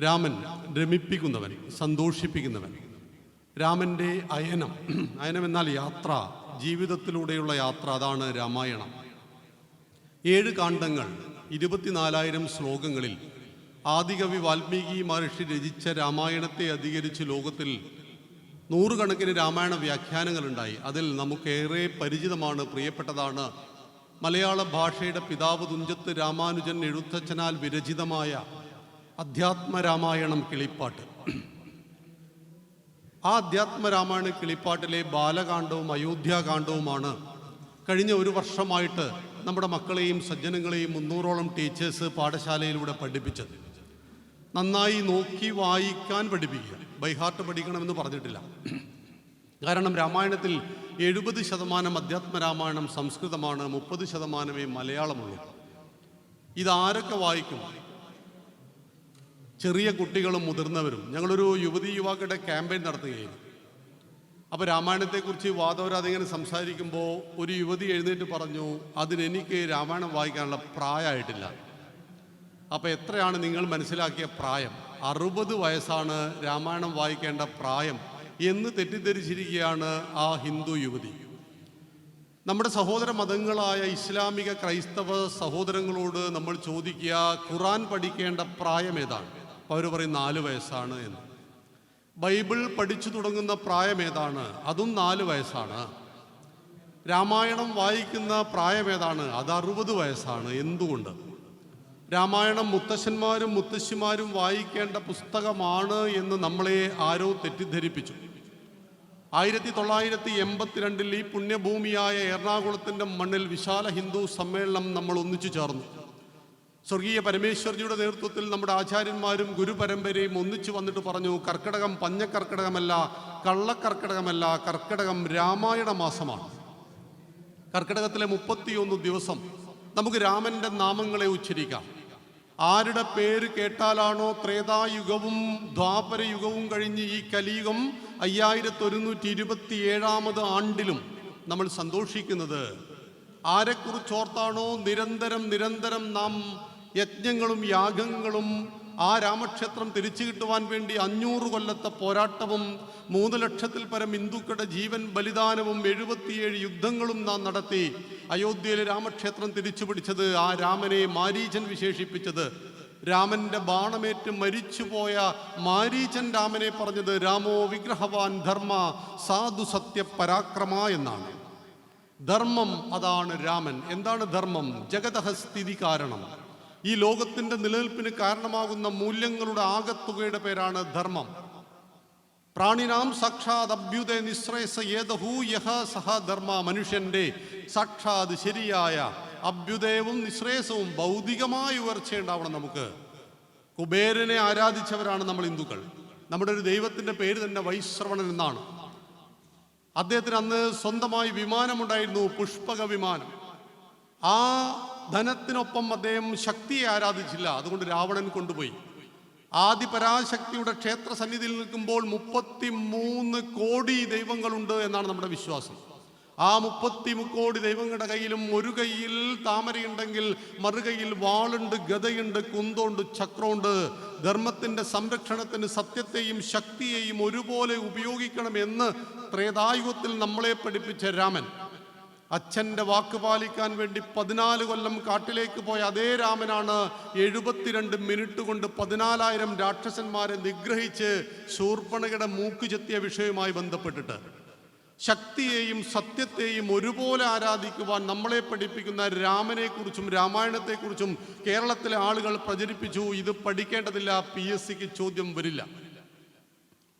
രാമൻ രമിപ്പിക്കുന്നവൻ, സന്തോഷിപ്പിക്കുന്നവൻ. രാമൻ്റെ അയനം എന്നാൽ യാത്ര, ജീവിതത്തിലൂടെയുള്ള യാത്ര. അതാണ് രാമായണം. 7 കാണ്ഡങ്ങൾ, 24,000 ശ്ലോകങ്ങളിൽ ആദികവി വാൽമീകി മഹർഷി രചിച്ച രാമായണത്തെ അധികരിച്ച് ലോകത്തിൽ 100 കണക്കിന് രാമായണ വ്യാഖ്യാനങ്ങളുണ്ടായി. അതിൽ നമുക്കേറെ പരിചിതമാണ്, പ്രിയപ്പെട്ടതാണ് മലയാള ഭാഷയുടെ പിതാവ് തുഞ്ചത്ത് രാമാനുജൻ എഴുത്തച്ഛനാൽ വിരചിതമായ അധ്യാത്മരാമായണം കിളിപ്പാട്ട്. ആ അധ്യാത്മരാമായണ കിളിപ്പാട്ടിലെ ബാലകാണ്ഡവും അയോധ്യാകാണ്ഡവുമാണ് കഴിഞ്ഞ 1 വർഷമായിട്ട് നമ്മുടെ മക്കളെയും സജ്ജനങ്ങളെയും 300ഓളം ടീച്ചേഴ്സ് പാഠശാലയിലൂടെ പഠിപ്പിച്ചത്. നന്നായി നോക്കി വായിക്കാൻ പഠിപ്പിക്കുക, ബൈഹാർട്ട് പഠിക്കണമെന്ന് പറഞ്ഞിട്ടില്ല. കാരണം രാമായണത്തിൽ 70% അധ്യാത്മരാമായണം സംസ്കൃതമാണ്, 30% മലയാളമുള്ളൂ. ഇതാരൊക്കെ വായിക്കും? ചെറിയ കുട്ടികളും മുതിർന്നവരും. ഞങ്ങളൊരു യുവതി യുവാക്കളുടെ ക്യാമ്പയിൻ നടത്തുകയായിരുന്നു. അപ്പോൾ രാമായണത്തെക്കുറിച്ച് വാദവരാതിങ്ങനെ സംസാരിക്കുമ്പോൾ ഒരു യുവതി എഴുന്നേറ്റ് പറഞ്ഞു, അതിനെനിക്ക് രാമായണം വായിക്കാനുള്ള പ്രായമായിട്ടില്ല. അപ്പോൾ എത്രയാണ് നിങ്ങൾ മനസ്സിലാക്കിയ പ്രായം? 60 വയസ്സാണ് രാമായണം വായിക്കേണ്ട പ്രായം എന്ന് തെറ്റിദ്ധരിച്ചിരിക്കുകയാണ് ആ ഹിന്ദു യുവതി. നമ്മുടെ സഹോദര മതങ്ങളായ ഇസ്ലാമിക ക്രൈസ്തവ സഹോദരങ്ങളോട് നമ്മൾ ചോദിക്കുക, ഖുറാൻ പഠിക്കേണ്ട പ്രായം ഏതാണ്? അപ്പോൾ അവർ പറയും 4 വയസ്സാണ് എന്ന്. ബൈബിൾ പഠിച്ചു തുടങ്ങുന്ന പ്രായം ഏതാണ്? അതും 4 വയസ്സാണ്. രാമായണം വായിക്കുന്ന പ്രായം ഏതാണ്? അത് 60 വയസ്സാണ്. എന്തുകൊണ്ട്? രാമായണം മുത്തശ്ശന്മാരും മുത്തശ്ശിമാരും വായിക്കേണ്ട പുസ്തകമാണ് എന്ന് നമ്മളെ ആരോ തെറ്റിദ്ധരിപ്പിച്ചു. 1982 ഈ പുണ്യഭൂമിയായ എറണാകുളത്തിൻ്റെ മണ്ണിൽ വിശാല ഹിന്ദു സമ്മേളനം നമ്മൾ ഒന്നിച്ചു ചേർന്നു. സ്വർഗീയ പരമേശ്വർജിയുടെ നേതൃത്വത്തിൽ നമ്മുടെ ആചാര്യന്മാരും ഗുരുപരമ്പരയും ഒന്നിച്ചു വന്നിട്ട് പറഞ്ഞു, കർക്കിടകം പഞ്ഞക്കർക്കിടകമല്ല, കള്ളക്കർക്കിടകമല്ല, കർക്കിടകം രാമായണ മാസമാണ്. കർക്കിടകത്തിലെ 31 ദിവസം നമുക്ക് രാമൻ്റെ നാമങ്ങളെ ഉച്ചരിക്കാം. ആരുടെ പേര് കേട്ടാലാണോ ത്രേതായുഗവും ദ്വാപരയുഗവും കഴിഞ്ഞ് ഈ കലിയുഗം 5127 ആണ്ടിലും നമ്മൾ സന്തോഷിക്കുന്നത്, ആരെക്കുറിച്ചോർത്താണോ നിരന്തരം നാം യജ്ഞങ്ങളും യാഗങ്ങളും ആ രാമക്ഷേത്രം തിരിച്ചു കിട്ടുവാൻ വേണ്ടി 500 കൊല്ലത്തെ പോരാട്ടവും 3 ലക്ഷത്തിൽ പരം ഹിന്ദുക്കളുടെ ജീവൻ ബലിദാനവും 77 യുദ്ധങ്ങളും നാം നടത്തി അയോധ്യയിലെ രാമക്ഷേത്രം തിരിച്ചു പിടിച്ചത്, ആ രാമനെ മാരീചൻ വിശേഷിപ്പിച്ചത്, രാമന്റെ ബാണമേറ്റ് മരിച്ചുപോയ മാരീചൻ രാമനെ പറഞ്ഞത് രാമോ വിഗ്രഹവാൻ ധർമ്മ സാധു സത്യ പരാക്രമ എന്നാണ്. ധർമ്മം, അതാണ് രാമൻ. എന്താണ് ധർമ്മം? ജഗതഃ സ്ഥിതി കാരണം. ഈ ലോകത്തിൻ്റെ നിലനിൽപ്പിന് കാരണമാകുന്ന മൂല്യങ്ങളുടെ ആകത്തുകയുടെ പേരാണ് ധർമ്മം. പ്രാണിനാം സാക്ഷാത് അഭ്യുദയ നിശ്രേയസ ഏതഹൂ യഹ സഹ ധർമ്മ. മനുഷ്യൻ്റെ സാക്ഷാത് ശരിയായ അഭ്യുദയവും നിശ്രേയസവും ഭൗതികമായ ഉയർച്ചയുണ്ടാവണം നമുക്ക്. കുബേരനെ ആരാധിച്ചവരാണ് നമ്മൾ ഹിന്ദുക്കൾ. നമ്മുടെ ഒരു ദൈവത്തിൻ്റെ പേര് തന്നെ വൈശ്രവണൻ എന്നാണ്. അദ്ദേഹത്തിന് അന്ന് സ്വന്തമായി വിമാനമുണ്ടായിരുന്നു, പുഷ്പക വിമാനം. ആ ധനത്തിനൊപ്പം അദ്ദേഹം ശക്തിയെ ആരാധിച്ചില്ല, അതുകൊണ്ട് രാവണൻ കൊണ്ടുപോയി. ആദിപരാശക്തിയുടെ ക്ഷേത്ര സന്നിധിയിൽ നിൽക്കുമ്പോൾ 33 കോടി ദൈവങ്ങളുണ്ട് എന്നാണ് നമ്മുടെ വിശ്വാസം. ആ 33 കോടി ദൈവങ്ങളുടെ കയ്യിലും ഒരു കയ്യിൽ താമരയുണ്ടെങ്കിൽ മറുകൈയിൽ വാളുണ്ട്, ഗദയുണ്ട്, കുന്തമുണ്ട്, ചക്രമുണ്ട്. ധർമ്മത്തിൻ്റെ സംരക്ഷണത്തിന് സത്യത്തെയും ശക്തിയെയും ഒരുപോലെ ഉപയോഗിക്കണമെന്ന് ത്രേതായുഗത്തിൽ നമ്മളെ പഠിപ്പിച്ച രാമൻ, അച്ഛൻ്റെ വാക്ക് പാലിക്കാൻ വേണ്ടി 14 കൊല്ലം കാട്ടിലേക്ക് പോയ അതേ രാമനാണ് 72 മിനിറ്റ് കൊണ്ട് 14,000 രാക്ഷസന്മാരെ നിഗ്രഹിച്ച് ശൂർപ്പണഖയുടെ മൂക്ക് ചെത്തിയ വിഷയവുമായി ബന്ധപ്പെട്ടിട്ട് ശക്തിയെയും സത്യത്തെയും ഒരുപോലെ ആരാധിക്കുവാൻ നമ്മളെ പഠിപ്പിക്കുന്ന രാമനെക്കുറിച്ചും രാമായണത്തെക്കുറിച്ചും കേരളത്തിലെ ആളുകൾ പ്രചരിപ്പിച്ചു. ഇത് പഠിക്കേണ്ടതില്ല, PSCക്ക് ചോദ്യം വരില്ല.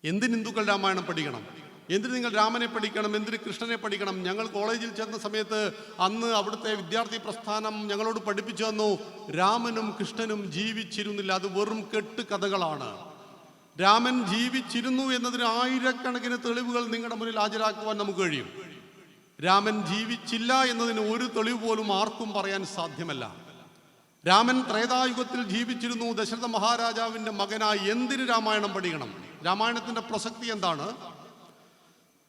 എന്തിന് ഹിന്ദുക്കൾ രാമായണം പഠിക്കണം? എന്തിന് നിങ്ങൾ രാമനെ പഠിക്കണം? എന്തിന് കൃഷ്ണനെ പഠിക്കണം? ഞങ്ങൾ കോളേജിൽ ചേർന്ന സമയത്ത് അന്ന് അവിടുത്തെ വിദ്യാർത്ഥി പ്രസ്ഥാനം ഞങ്ങളോട് പഠിപ്പിച്ചു തന്നു, രാമനും കൃഷ്ണനും ജീവിച്ചിരുന്നില്ല, അത് വെറും കെട്ട് കഥകളാണ്. രാമൻ ജീവിച്ചിരുന്നു എന്നതിന് ആയിരക്കണക്കിന് തെളിവുകൾ നിങ്ങളുടെ മുന്നിൽ ഹാജരാക്കുവാൻ നമുക്ക് കഴിയും. രാമൻ ജീവിച്ചില്ല എന്നതിന് ഒരു തെളിവ് പോലും ആർക്കും പറയാൻ സാധ്യമല്ല. രാമൻ ത്രേതായുഗത്തിൽ ജീവിച്ചിരുന്നു, ദശരഥ മഹാരാജാവിൻ്റെ മകനായി. എന്തിന് രാമായണം പഠിക്കണം? രാമായണത്തിൻ്റെ പ്രസക്തി എന്താണ്?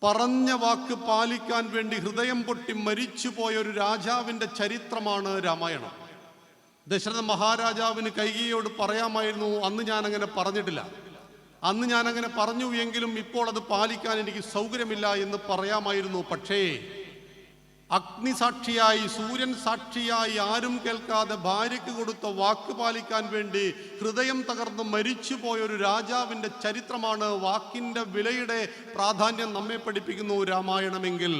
പറഞ്ഞ വാക്ക് പാലിക്കാൻ വേണ്ടി ഹൃദയം പൊട്ടി മരിച്ചുപോയ ഒരു രാജാവിൻ്റെ ചരിത്രമാണ് രാമായണം. ദശരഥ മഹാരാജാവിന് കൈകേയിയോട് പറയാമായിരുന്നു, അന്ന് ഞാൻ അങ്ങനെ പറഞ്ഞിട്ടില്ല, അന്ന് ഞാൻ അങ്ങനെ പറഞ്ഞു എങ്കിലും ഇപ്പോൾ അത് പാലിക്കാൻ എനിക്ക് സൗകര്യമില്ല എന്ന് പറയാമായിരുന്നു. പക്ഷേ അഗ്നിസാക്ഷിയായി, സൂര്യൻ സാക്ഷിയായി, ആരും കേൾക്കാതെ ഭാര്യയ്ക്ക് കൊടുത്ത വാക്ക് പാലിക്കാൻ വേണ്ടി ഹൃദയം തകർന്ന് മരിച്ചുപോയൊരു രാജാവിൻ്റെ ചരിത്രമാണ്. വാക്കിൻ്റെ വിലയുടെ പ്രാധാന്യം നമ്മെ പഠിപ്പിക്കുന്നു രാമായണമെങ്കിൽ.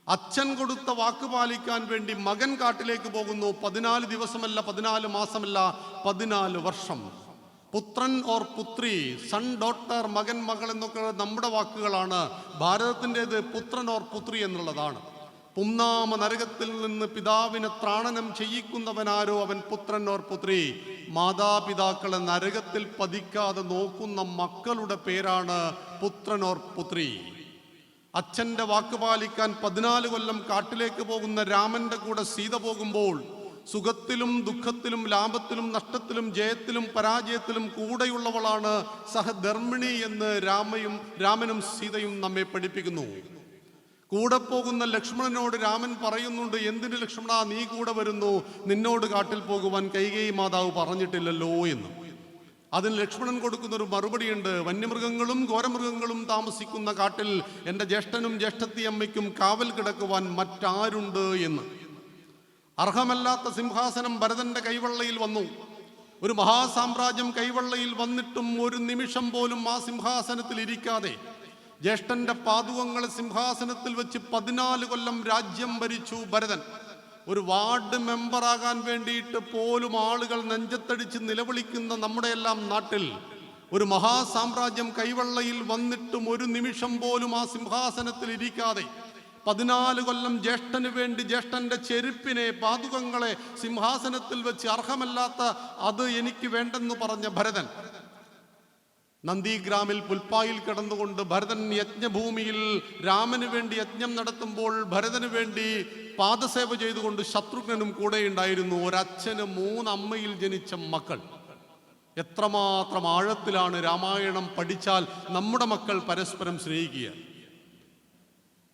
അച്ഛൻ കൊടുത്ത വാക്ക് പാലിക്കാൻ വേണ്ടി മകൻ കാട്ടിലേക്ക് പോകുന്നു. 14 ദിവസമല്ല, 14 മാസമല്ല, 14 വർഷം. പുത്രൻ ഓർ പുത്രി, സൺ ഡോട്ടർ, മകൻ മകൾ എന്നൊക്കെ നമ്മുടെ വാക്കുകളാണ്. ഭാരതത്തിൻ്റെത് പുത്രൻ ഓർ പുത്രി എന്നുള്ളതാണ്. പുന്നാമ നരകത്തിൽ നിന്ന് പിതാവിനെ ത്രാണനം ചെയ്യിക്കുന്നവനാരോ അവൻ പുത്രൻ ഓർ പുത്രി. മാതാപിതാക്കളെ നരകത്തിൽ പതിക്കാതെ നോക്കുന്ന മക്കളുടെ പേരാണ് പുത്രൻ ഓർ പുത്രി. അച്ഛൻ്റെ വാക്ക് പാലിക്കാൻ 14 കൊല്ലം കാട്ടിലേക്ക് പോകുന്ന രാമന്റെ കൂടെ സീത പോകുമ്പോൾ സുഖത്തിലും ദുഃഖത്തിലും ലാഭത്തിലും നഷ്ടത്തിലും ജയത്തിലും പരാജയത്തിലും കൂടെയുള്ളവളാണ് സഹധർമ്മിണി എന്ന് രാമനും സീതയും നമ്മെ പഠിപ്പിക്കുന്നു. കൂടെ പോകുന്ന ലക്ഷ്മണനോട് രാമൻ പറയുന്നുണ്ട്, എന്തിന് ലക്ഷ്മണ നീ കൂടെ വരുന്നു, നിന്നോട് കാട്ടിൽ പോകുവാൻ കൈകേയി മാതാവ് പറഞ്ഞിട്ടില്ലല്ലോ എന്ന്. അതിന് ലക്ഷ്മണൻ കൊടുക്കുന്നൊരു മറുപടിയുണ്ട്, വന്യമൃഗങ്ങളും ഘോരമൃഗങ്ങളും താമസിക്കുന്ന കാട്ടിൽ എൻ്റെ ജ്യേഷ്ഠനും ജ്യേഷ്ഠത്തിയമ്മയ്ക്കും കാവൽ കിടക്കുവാൻ മറ്റാരുണ്ട് എന്ന്. അർഹമല്ലാത്ത സിംഹാസനം ഭരതന്റെ കൈവെള്ളയിൽ വന്നു. ഒരു മഹാസാമ്രാജ്യം കൈവെള്ളയിൽ വന്നിട്ടും ഒരു നിമിഷം പോലും ആ സിംഹാസനത്തിൽ ഇരിക്കാതെ ജ്യേഷ്ഠന്റെ പാദുകങ്ങളെ സിംഹാസനത്തിൽ വെച്ച് 14 കൊല്ലം രാജ്യം ഭരിച്ചു ഭരതൻ. ഒരു വാർഡ് മെമ്പറാകാൻ വേണ്ടിയിട്ട് പോലും ആളുകൾ നെഞ്ചത്തടിച്ച് നിലവിളിക്കുന്ന നമ്മുടെയെല്ലാം നാട്ടിൽ ഒരു മഹാസാമ്രാജ്യം കൈവെള്ളയിൽ വന്നിട്ടും ഒരു നിമിഷം പോലും ആ സിംഹാസനത്തിൽ ഇരിക്കാതെ 14 കൊല്ലം ജ്യേഷ്ഠന് വേണ്ടി ജ്യേഷ്ഠന്റെ ചെരുപ്പിനെ, പാദുകങ്ങളെ സിംഹാസനത്തിൽ വെച്ച് അർഹമല്ലാത്ത അത് എനിക്ക് വേണ്ടെന്ന് പറഞ്ഞ ഭരതൻ നന്ദിഗ്രാമിൽ പുൽപ്പായിൽ കിടന്നുകൊണ്ട് ഭരതൻ യജ്ഞഭൂമിയിൽ രാമന് വേണ്ടി യജ്ഞം നടത്തുമ്പോൾ ഭരതന് വേണ്ടി പാദസേവ ചെയ്തുകൊണ്ട് ശത്രുഘ്നനും കൂടെ ഉണ്ടായിരുന്നു. ഒരച്ഛന് 3 അമ്മയിൽ ജനിച്ച മക്കൾ. എത്രമാത്രം ആഴത്തിലാണ് രാമായണം പഠിച്ചാൽ നമ്മുടെ മക്കൾ പരസ്പരം സ്നേഹിക്കുക.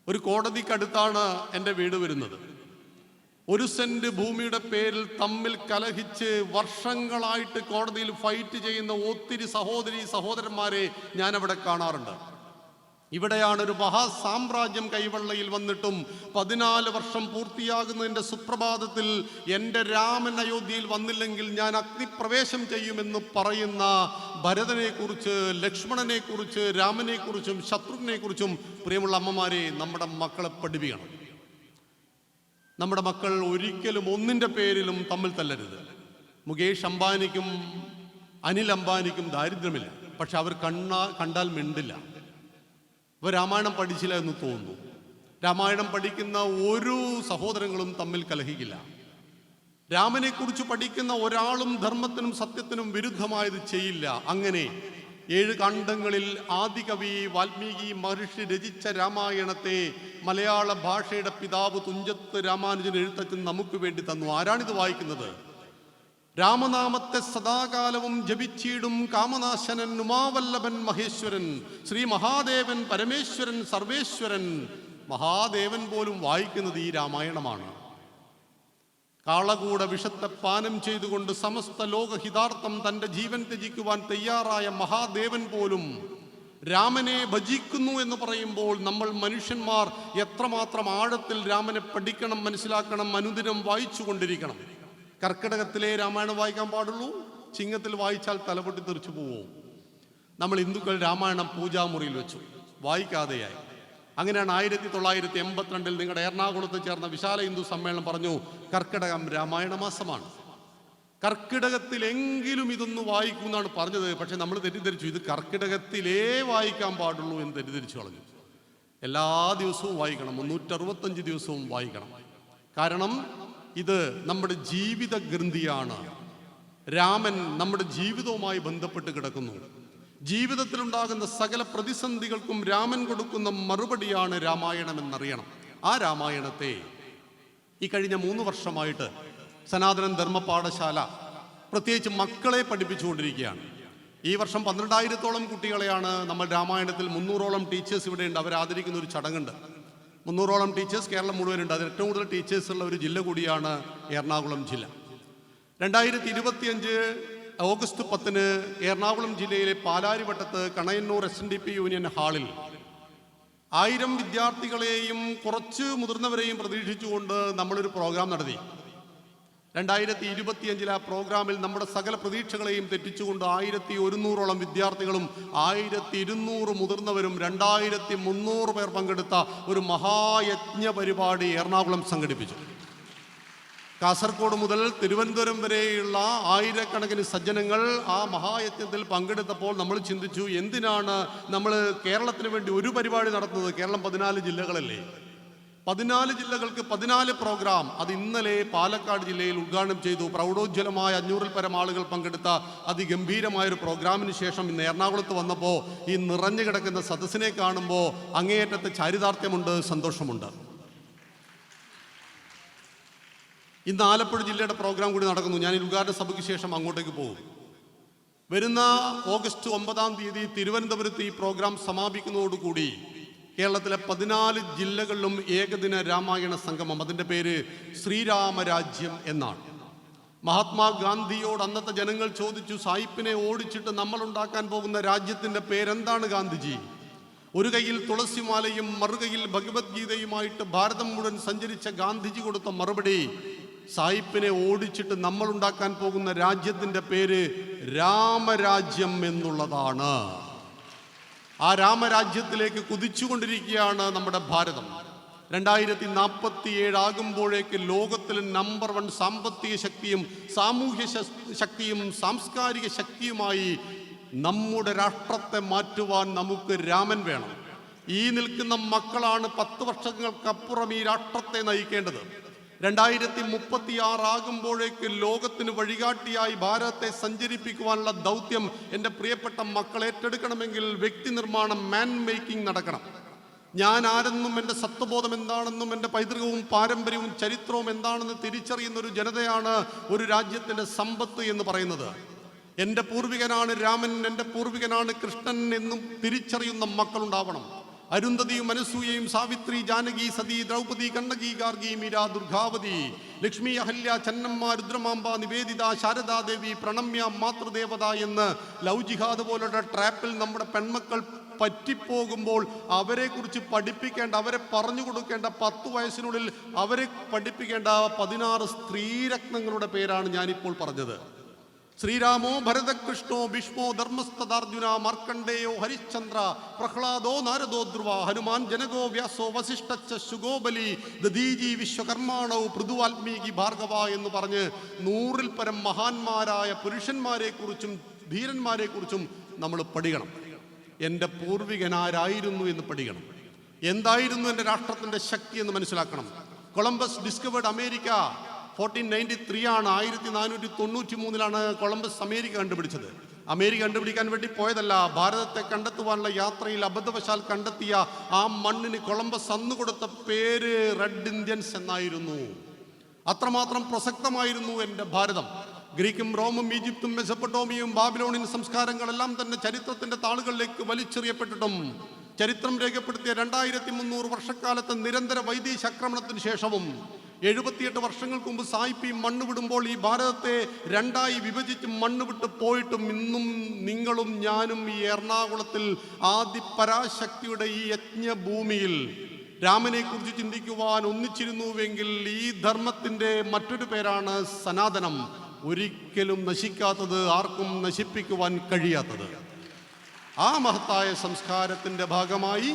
ഒരു കോടതിക്കടുത്താണ് എൻ്റെ വീട് വരുന്നത്. 1 സെന്റ് ഭൂമിയുടെ പേരിൽ തമ്മിൽ കലഹിച്ച് വർഷങ്ങളായിട്ട് കോടതിയിൽ ഫൈറ്റ് ചെയ്യുന്ന ഒത്തിരി സഹോദരന്മാരെ ഞാൻ അവിടെ കാണാറുണ്ട്. ഇവിടെയാണ് ഒരു മഹാസാമ്രാജ്യം കൈവെള്ളയിൽ വന്നിട്ടും 14 വർഷം പൂർത്തിയാകുന്നതിൻ്റെ സുപ്രഭാതത്തിൽ എൻ്റെ രാമൻ അയോധ്യയിൽ വന്നില്ലെങ്കിൽ ഞാൻ അഗ്നിപ്രവേശം ചെയ്യുമെന്ന് പറയുന്ന ഭരതനെക്കുറിച്ച്, ലക്ഷ്മണനെക്കുറിച്ച്, രാമനെക്കുറിച്ചും ശത്രുഘ്നെക്കുറിച്ചും പ്രിയമുള്ള അമ്മമാരെ നമ്മുടെ മക്കളെ പഠിപ്പിക്കണം. നമ്മുടെ മക്കൾ ഒരിക്കലും ഒന്നിൻ്റെ പേരിലും തമ്മിൽ തല്ലരുത്. മുകേഷ് അംബാനിക്കും അനിൽ അംബാനിക്കും ദാരിദ്ര്യമില്ല, പക്ഷെ അവർ കണ്ടാൽ മിണ്ടില്ല. ഇവർ രാമായണം പഠിച്ചില്ല എന്ന് തോന്നുന്നു. രാമായണം പഠിക്കുന്ന ഒരു സഹോദരങ്ങളും തമ്മിൽ കലഹിക്കില്ല. രാമനെക്കുറിച്ച് പഠിക്കുന്ന ഒരാളും ധർമ്മത്തിനും സത്യത്തിനും വിരുദ്ധമായത് ചെയ്യില്ല. അങ്ങനെ 7 കാണ്ഡങ്ങളിൽ ആദികവി വാൽമീകി മഹർഷി രചിച്ച രാമായണത്തെ മലയാള ഭാഷയുടെ പിതാവ് തുഞ്ചത്ത് രാമാനുജൻ എഴുത്തച്ഛൻ നമുക്ക് വേണ്ടി തന്നു. ആരാണിത് വായിക്കുന്നത്? രാമനാമത്തെ സദാകാലവും ജപിച്ചിടും കാമനാശനൻ ഉമാവല്ലഭൻ മഹേശ്വരൻ, ശ്രീ മഹാദേവൻ പരമേശ്വരൻ സർവേശ്വരൻ. മഹാദേവൻ പോലും വായിക്കുന്നത് ഈ രാമായണമാണ്. കാളകൂട വിഷത്തെ പാനം ചെയ്തുകൊണ്ട് സമസ്ത ലോകഹിതാർത്ഥം തൻ്റെ ജീവൻ ത്യജിക്കുവാൻ തയ്യാറായ മഹാദേവൻ പോലും രാമനെ ഭജിക്കുന്നു എന്ന് പറയുമ്പോൾ നമ്മൾ മനുഷ്യന്മാർ എത്രമാത്രം ആഴത്തിൽ രാമനെ പഠിക്കണം, മനസ്സിലാക്കണം, അനുദിനം വായിച്ചു കൊണ്ടിരിക്കണം. കർക്കിടകത്തിലെ രാമായണം വായിക്കാൻ പാടുള്ളൂ. ചിങ്ങത്തിൽ വായിച്ചാൽ തലപൊട്ടി തെറിച്ചു പോവും. നമ്മൾ ഹിന്ദുക്കൾ രാമായണം പൂജാമുറിയിൽ വെച്ചു, വായിക്കാതെയായി. അങ്ങനെയാണ് 1982 നിങ്ങളുടെ എറണാകുളത്ത് ചേർന്ന വിശാല ഹിന്ദു സമ്മേളനം പറഞ്ഞു, കർക്കിടകം രാമായണ മാസമാണ്, കർക്കിടകത്തിലെങ്കിലും ഇതൊന്ന് വായിക്കും എന്നാണ് പറഞ്ഞത്. പക്ഷെ നമ്മൾ തെറ്റിദ്ധരിച്ചു, ഇത് കർക്കിടകത്തിലേ വായിക്കാൻ പാടുള്ളൂ എന്ന് തെറ്റിദ്ധരിച്ചു കളഞ്ഞു. എല്ലാ ദിവസവും വായിക്കണം, 365 ദിവസവും വായിക്കണം. കാരണം ഇത് നമ്മുടെ ജീവിത ഗ്രന്ഥിയാണ്. രാമൻ നമ്മുടെ ജീവിതവുമായി ബന്ധപ്പെട്ട് കിടക്കുന്നു. ജീവിതത്തിലുണ്ടാകുന്ന സകല പ്രതിസന്ധികൾക്കും രാമൻ കൊടുക്കുന്ന മറുപടിയാണ് രാമായണം എന്നറിയണം. ആ രാമായണത്തെ ഈ കഴിഞ്ഞ 3 വർഷമായിട്ട് സനാതനൻ ധർമ്മ പാഠശാല പ്രത്യേകിച്ച് മക്കളെ പഠിപ്പിച്ചുകൊണ്ടിരിക്കുകയാണ്. ഈ വർഷം 12,000-ഓളം കുട്ടികളെയാണ് നമ്മൾ രാമായണത്തിൽ 300-ഓളം ടീച്ചേഴ്സ് ഇവിടെയുണ്ട്. അവർ ആദരിക്കുന്ന ഒരു ചടങ്ങുണ്ട്. 300-ഓളം ടീച്ചേഴ്സ് കേരളം മുഴുവനുണ്ട്. അതിൽ ഏറ്റവും കൂടുതൽ ടീച്ചേഴ്സ് ഉള്ള ഒരു ജില്ല കൂടിയാണ് എറണാകുളം ജില്ല. 2025 ഓഗസ്റ്റ് 10 എറണാകുളം ജില്ലയിലെ പാലാരിവട്ടത്ത് കണയന്നൂർ SNDP യൂണിയൻ ഹാളിൽ 1000 വിദ്യാർത്ഥികളെയും കുറച്ച് മുതിർന്നവരെയും പ്രതീക്ഷിച്ചുകൊണ്ട് നമ്മളൊരു പ്രോഗ്രാം നടത്തി. 2025 ആ പ്രോഗ്രാമിൽ നമ്മുടെ സകല പ്രതീക്ഷകളെയും തെറ്റിച്ചുകൊണ്ട് 1100ഓളം വിദ്യാർത്ഥികളും 1200 മുതിർന്നവരും 2300 പേർ പങ്കെടുത്ത ഒരു മഹായജ്ഞ പരിപാടി എറണാകുളം സംഘടിപ്പിച്ചു. കാസർഗോഡ് മുതൽ തിരുവനന്തപുരം വരെയുള്ള ആയിരക്കണക്കിന് സജ്ജനങ്ങൾ ആ മഹായജ്ഞത്തിൽ പങ്കെടുത്തപ്പോൾ നമ്മൾ ചിന്തിച്ചു, എന്തിനാണ് നമ്മൾ കേരളത്തിന് വേണ്ടി ഒരു പരിപാടി നടത്തുന്നത്? കേരളം 14 ജില്ലകളല്ലേ, 14 ജില്ലകൾക്ക് 14 പ്രോഗ്രാം. അത് ഇന്നലെ പാലക്കാട് ജില്ലയിൽ ഉദ്ഘാടനം ചെയ്തു. പ്രൗഢോജ്വലമായ 500-ൽ പരം ആളുകൾ പങ്കെടുത്ത അതിഗംഭീരമായൊരു പ്രോഗ്രാമിന് ശേഷം ഇന്ന് എറണാകുളത്ത് വന്നപ്പോൾ ഈ നിറഞ്ഞു കിടക്കുന്ന സദസ്സിനെ കാണുമ്പോൾ അങ്ങേയറ്റത്തെ ചാരിതാർത്ഥ്യമുണ്ട്, സന്തോഷമുണ്ട്. ഇന്ന് ആലപ്പുഴ ജില്ലയുടെ പ്രോഗ്രാം കൂടി നടക്കുന്നു. ഞാൻ ഈ ഉദ്ഘാടന സഭയ്ക്ക് ശേഷം അങ്ങോട്ടേക്ക് പോകും. വരുന്ന ഓഗസ്റ്റ് 9 തിരുവനന്തപുരത്ത് ഈ പ്രോഗ്രാം സമാപിക്കുന്നതോടുകൂടി കേരളത്തിലെ 14 ജില്ലകളിലും ഏകദിന രാമായണ സംഗമം, അതിൻ്റെ പേര് ശ്രീരാമരാജ്യം എന്നാണ്. മഹാത്മാഗാന്ധിയോട് അന്നത്തെ ജനങ്ങൾ ചോദിച്ചു, സായിപ്പിനെ ഓടിച്ചിട്ട് നമ്മൾ ഉണ്ടാക്കാൻ പോകുന്ന രാജ്യത്തിൻ്റെ പേരെന്താണ് ഗാന്ധിജി? ഒരു കയ്യിൽ തുളസിമാലയും മറുകയിൽ ഭഗവത്ഗീതയുമായിട്ട് ഭാരതം മുഴുവൻ സഞ്ചരിച്ച ഗാന്ധിജി കൊടുത്ത മറുപടി, സായിപ്പിനെ ഓടിച്ചിട്ട് നമ്മൾ ഉണ്ടാക്കാൻ പോകുന്ന രാജ്യത്തിൻ്റെ പേര് രാമരാജ്യം എന്നുള്ളതാണ്. ആ രാമരാജ്യത്തിലേക്ക് കുതിച്ചുകൊണ്ടിരിക്കുകയാണ് നമ്മുടെ ഭാരതം. 2047 ആകുമ്പോഴേക്ക് ലോകത്തിൽ നമ്പർ 1 സാമ്പത്തിക ശക്തിയും സാമൂഹ്യ ശക്തിയും സാംസ്കാരിക ശക്തിയുമായി നമ്മുടെ രാഷ്ട്രത്തെ മാറ്റുവാൻ നമുക്ക് രാമൻ വേണം. ഈ നിൽക്കുന്ന മക്കളാണ് 10 വർഷങ്ങൾക്കപ്പുറം ഈ രാഷ്ട്രത്തെ നയിക്കേണ്ടത്. 2036 ആകുമ്പോഴേക്ക് ലോകത്തിന് വഴികാട്ടിയായി ഭാരതത്തെ സഞ്ചരിപ്പിക്കുവാനുള്ള ദൗത്യം എൻ്റെ പ്രിയപ്പെട്ട മക്കൾ ഏറ്റെടുക്കണമെങ്കിൽ വ്യക്തി നിർമ്മാണം, മാൻ മേക്കിംഗ് നടക്കണം. ഞാൻ ആരെന്നും എൻ്റെ സത്വബോധം എന്താണെന്നും എൻ്റെ പൈതൃകവും പാരമ്പര്യവും ചരിത്രവും എന്താണെന്ന് തിരിച്ചറിയുന്ന ഒരു ജനതയാണ് ഒരു രാജ്യത്തിൻ്റെ സമ്പത്ത് എന്ന് പറയുന്നത്. എൻ്റെ പൂർവികനാണ് രാമൻ, എൻ്റെ പൂർവികനാണ് കൃഷ്ണൻ എന്നും തിരിച്ചറിയുന്ന മക്കളുണ്ടാവണം. അരുന്ധതിയും അനസൂയയും സാവിത്രി, ജാനകി, സതി, ദ്രൗപദി, കണ്ണകി, ഗാർഗി, മീര, ദുർഗാവതി, ലക്ഷ്മി, അഹല്യ, ചെന്നമ്മ, രുദ്രമാമ്പ, നിവേദിത, ശാരദാദേവി, പ്രണമ്യ, മാതൃദേവത എന്ന് ലവ് ജിഹാദ് പോലുള്ള ട്രാപ്പിൽ നമ്മുടെ പെൺമക്കൾ പറ്റിപ്പോകുമ്പോൾ അവരെക്കുറിച്ച് പഠിപ്പിക്കേണ്ട, അവരെ പറഞ്ഞു കൊടുക്കേണ്ട 10 വയസ്സിനുള്ളിൽ അവരെ പഠിപ്പിക്കേണ്ട 16 സ്ത്രീരത്നങ്ങളുടെ പേരാണ് ഞാനിപ്പോൾ പറഞ്ഞത്. ശ്രീരാമോ ഭരതകൃഷ്ണോ ഭീഷ്മോ ധർമ്മസ്തദാർജുന മാർക്കണ്ഡേയോ ഹരിശ്ചന്ദ്ര പ്രഹ്ലാദോ നാരദോ ധ്രുവ ഹനുമാൻ ജനകോ വ്യാസോ വസിഷ്ഠച്ച ശുഗോബലി ദദീജി വിശ്വകർമാണോ പൃഥുവാൽമീകി ഭാർഗവ എന്ന് പറഞ്ഞ് 100-ൽ പരം മഹാന്മാരായ പുരുഷന്മാരെക്കുറിച്ചും ധീരന്മാരെക്കുറിച്ചും നമ്മൾ പഠിക്കണം. എൻ്റെ പൂർവികനാരായിരുന്നു എന്ന് പഠിക്കണം. എന്തായിരുന്നു എൻ്റെ രാഷ്ട്രത്തിൻ്റെ ശക്തി എന്ന് മനസ്സിലാക്കണം. കൊളംബസ് ഡിസ്കവേർഡ് അമേരിക്ക 1493 ആണ്. 1493 കൊളംബസ് അമേരിക്ക കണ്ടുപിടിച്ചത്. അമേരിക്ക കണ്ടുപിടിക്കാൻ വേണ്ടി പോയതല്ല, ഭാരതത്തെ കണ്ടെത്തുവാനുള്ള യാത്രയിൽ അബദ്ധവശാൽ കണ്ടെത്തിയ ആ മണ്ണിന് കൊളംബസ് അന്ന് കൊടുത്ത പേര് റെഡ് ഇന്ത്യൻസ് എന്നായിരുന്നു. അത്രമാത്രം പ്രസക്തമായിരുന്നു എൻ്റെ ഭാരതം. ഗ്രീക്കും റോമും ഈജിപ്തും മെസപ്പൊട്ടോമിയയും ബാബിലോണിയൻ സംസ്കാരങ്ങളെല്ലാം തന്നെ ചരിത്രത്തിൻ്റെ താളുകളിലേക്ക് വലിച്ചെറിയപ്പെട്ടിട്ടും ചരിത്രം രേഖപ്പെടുത്തിയ 2300 വർഷക്കാലത്തെ നിരന്തര വൈദേശാക്രമണത്തിന് ശേഷവും 78 വർഷങ്ങൾക്ക് മുമ്പ് സായിപ്പ് മണ്ണ് വിടുമ്പോൾ ഈ ഭാരതത്തെ 2ആയി വിഭജിച്ച് മണ്ണ് വിട്ട് പോയിട്ടും ഇന്നും നിങ്ങളും ഞാനും ഈ എറണാകുളത്തിൽ ആദിപരാശക്തിയുടെ ഈ യജ്ഞഭൂമിയിൽ രാമനെ കുറിച്ച് ചിന്തിക്കുവാൻ ഒന്നിച്ചിരുന്നുവെങ്കിൽ ഈ ധർമ്മത്തിൻ്റെ മറ്റൊരു പേരാണ് സനാതനം. ഒരിക്കലും നശിക്കാത്തത്, ആർക്കും നശിപ്പിക്കുവാൻ കഴിയാത്തത്. ആ മഹത്തായ സംസ്കാരത്തിൻ്റെ ഭാഗമായി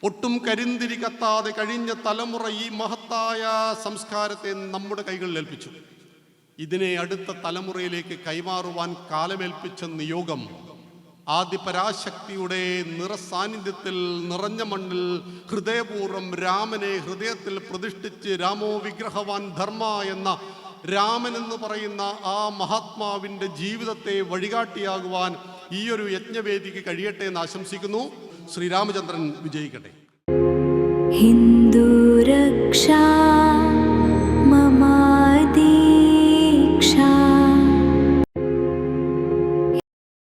ഒട്ടും കരിന്തിരി കത്താതെ കഴിഞ്ഞ തലമുറ ഈ മഹത്തായ സംസ്കാരത്തെ നമ്മുടെ കൈകളിൽ ഏൽപ്പിച്ചു. ഇതിനെ അടുത്ത തലമുറയിലേക്ക് കൈമാറുവാൻ കാലമേൽപ്പിച്ച നിയോഗം ആദിപരാശക്തിയുടെ നിറസാന്നിധ്യത്തിൽ നിറഞ്ഞ മണ്ണിൽ ഹൃദയപൂർവ്വം രാമനെ ഹൃദയത്തിൽ പ്രതിഷ്ഠിച്ച് രാമോ വിഗ്രഹവാൻ ധർമ്മ എന്ന രാമൻ എന്ന് പറയുന്ന ആ മഹാത്മാവിൻ്റെ ജീവിതത്തെ വഴികാട്ടിയാകുവാൻ ഈ ഒരു യജ്ഞവേദിക്ക് കഴിയട്ടെ എന്ന് ആശംസിക്കുന്നു. ശ്രീരാമചന്ദ്രൻ വിജയിക്കട്ടെ. ഹിന്ദു രക്ഷാ